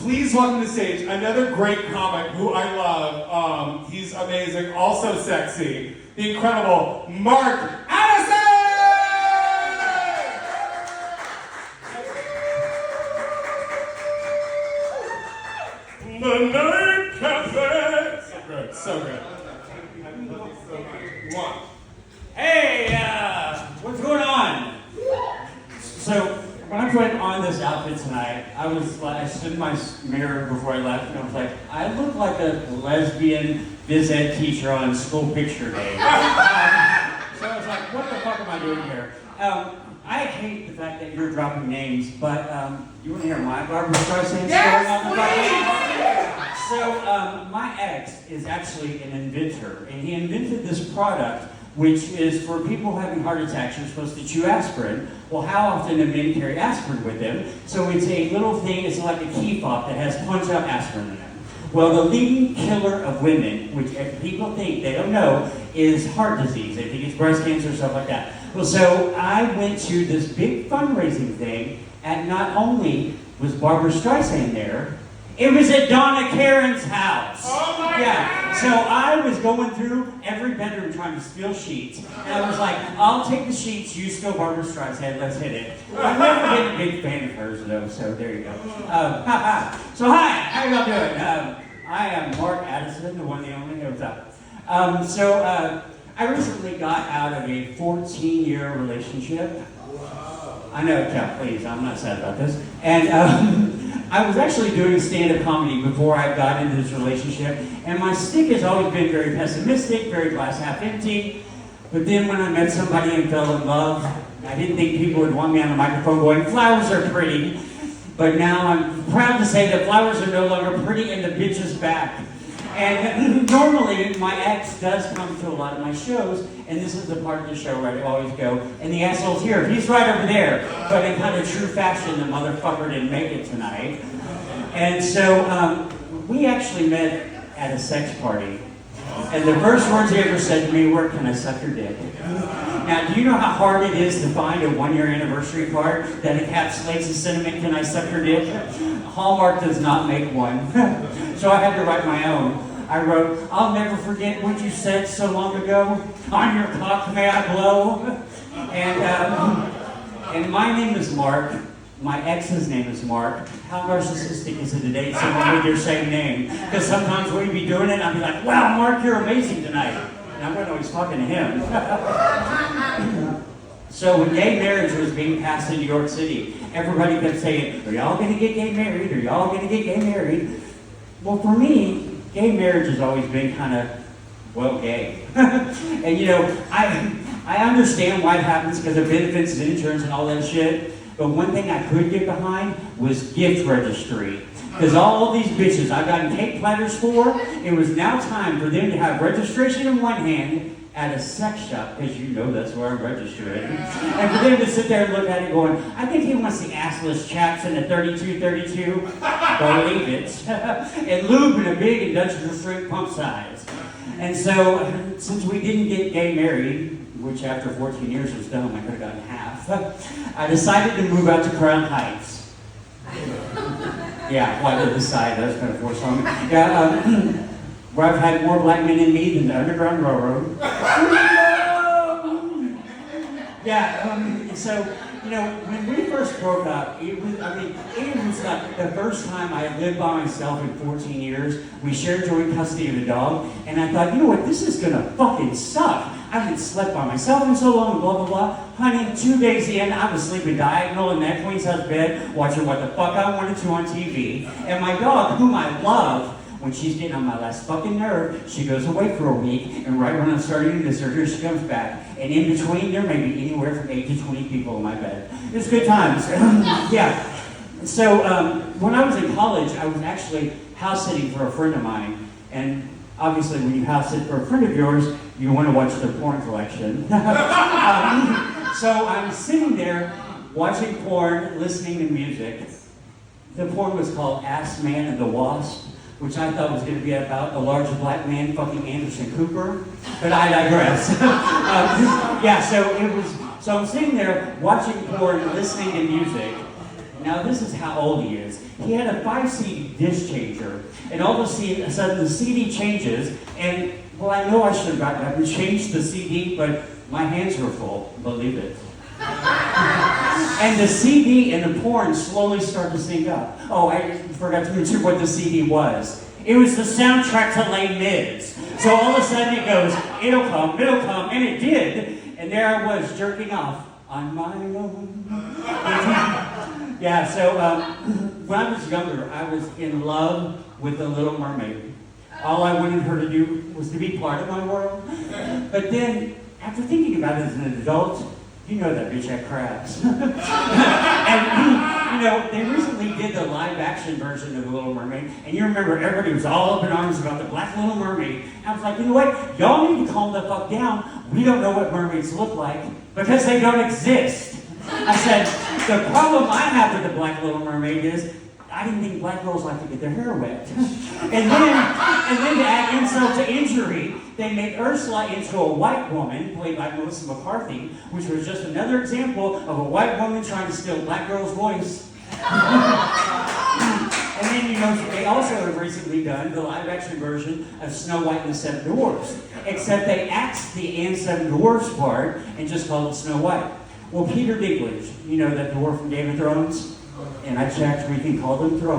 please welcome to the stage another great comic who I love. He's amazing, also sexy. The incredible Mark Addison! The Night Cabaret! So good, so good. Hey, what's going on? So, when I put on this outfit tonight, I stood in my mirror before I left and I was like, I look like a lesbian phys ed teacher on school picture day. So I was like, what the fuck am I doing here? I hate the fact that you're dropping names, but you want to hear my Barbara Streisand story on the podcast? So my ex is actually an inventor, and he invented this product which is for people having heart attacks. You're supposed to chew aspirin. Well, how often do men carry aspirin with them? So it's a little thing, it's like a key fob that has punch-out aspirin in it. Well, the leading killer of women, which people think, they don't know, is heart disease. They think it's breast cancer, stuff like that. Well, so I went to this big fundraising thing, and not only was Barbara Streisand there, it was at Donna Karen's house. Oh my God! So I was going through every bedroom trying to steal sheets, and I was like, I'll take the sheets, you steal Barbara Streisand, let's hit it. I've never been a big fan of hers though, so there you go. So hi, how y'all doing? I am Mark Addison, the one and the only. What's up? I recently got out of a 14-year relationship. I know, yeah, please, I'm not sad about this. And I was actually doing stand-up comedy before I got into this relationship, and my stick has always been very pessimistic, very glass half empty. But then when I met somebody and fell in love, I didn't think people would want me on the microphone going, flowers are pretty. But now I'm proud to say that flowers are no longer pretty and the bitch is back. And normally, my ex does come to a lot of my shows, and this is the part of the show where I always go, and the asshole's here. He's right over there. But in kind of true fashion, the motherfucker didn't make it tonight. And so, we actually met at a sex party. And the first words he ever said to me were, "Can I suck your dick?" Now, do you know how hard it is to find a one-year anniversary card that encapsulates the sentiment, "Can I suck your dick?" Hallmark does not make one. So I had to write my own. I wrote, "I'll never forget what you said so long ago. On your cock may I blow." And my name is Mark. My ex's name is Mark. How narcissistic is it to date someone with your same name? Because sometimes we'd be doing it and I'd be like, "Wow, Mark, you're amazing tonight." And I wasn't always talking to him. So when gay marriage was being passed in New York City, everybody kept saying, "Are y'all going to get gay married? Are y'all going to get gay married?" Well, for me, gay marriage has always been kind of, well, gay. And you know, I understand why it happens because of benefits and insurance and all that shit. But one thing I could get behind was gift registry. Because all these bitches I've gotten cake platters for, it was now time for them to have registration in one hand at a sex shop, because you know that's where I'm registered. And for them to sit there and look at it going, "I think he wants the assless chaps in a 32-32. Believe it. And lube in a big industrial strength pump size. And so, since we didn't get gay married, which after 14 years was done, I could have gotten half, I decided to move out to Crown Heights. Yeah, well, I did decide, that was kind of forced on me. Yeah, where I've had more black men in me than the Underground Railroad. Yeah, so, you know, when we first broke up, it was like the first time I lived by myself in 14 years. We shared joint custody of a dog, and I thought, you know what, this is gonna fucking suck. I haven't slept by myself in so long, blah, blah, blah. Honey, 2 days in, I was sleeping diagonal in that queen size bed, watching what the fuck I wanted to on TV. And my dog, whom I love, when she's getting on my last fucking nerve, she goes away for a week, and right when I'm starting to miss her, here she comes back. And in between, there may be anywhere from 8 to 20 people in my bed. It's good times. Yeah. So when I was in college, I was actually house sitting for a friend of mine. And obviously, when you house sit for a friend of yours, you want to watch their porn collection. So I'm sitting there watching porn, listening to music. The porn was called Ass Man and the Wasp, which I thought was going to be about a large black man fucking Anderson Cooper, but I digress. So I'm sitting there watching porn, listening to music. Now this is how old he is. He had a 5 CD disc changer, and all of a sudden the CD changes, and well, I know I should have gotten up and changed the CD, but my hands were full, believe it. And the CD and the porn slowly started to sync up. Oh, I forgot to mention what the CD was. It was the soundtrack to Les Mis. So all of a sudden it goes, it'll come, and it did. And there I was, jerking off on my own. Yeah, so when I was younger, I was in love with the Little Mermaid. All I wanted her to do was to be part of my world. But then, after thinking about it as an adult, you know that bitch had crabs. And, you know, they recently did the live-action version of The Little Mermaid, and you remember everybody was all up in arms about the Black Little Mermaid. And I was like, you know what? Y'all need to calm the fuck down. We don't know what mermaids look like because they don't exist. I said, the problem I have with the Black Little Mermaid is I didn't think black girls like to get their hair wet. And then to add insult to injury, they made Ursula into a white woman, played by Melissa McCarthy, which was just another example of a white woman trying to steal a black girl's voice. And then, you know, they also have recently done the live-action version of Snow White and the Seven Dwarfs, except they axed the and Seven Dwarfs part and just called it Snow White. Well, Peter Dinklage, you know that dwarf from Game of Thrones? And I checked, we can call them Thrones.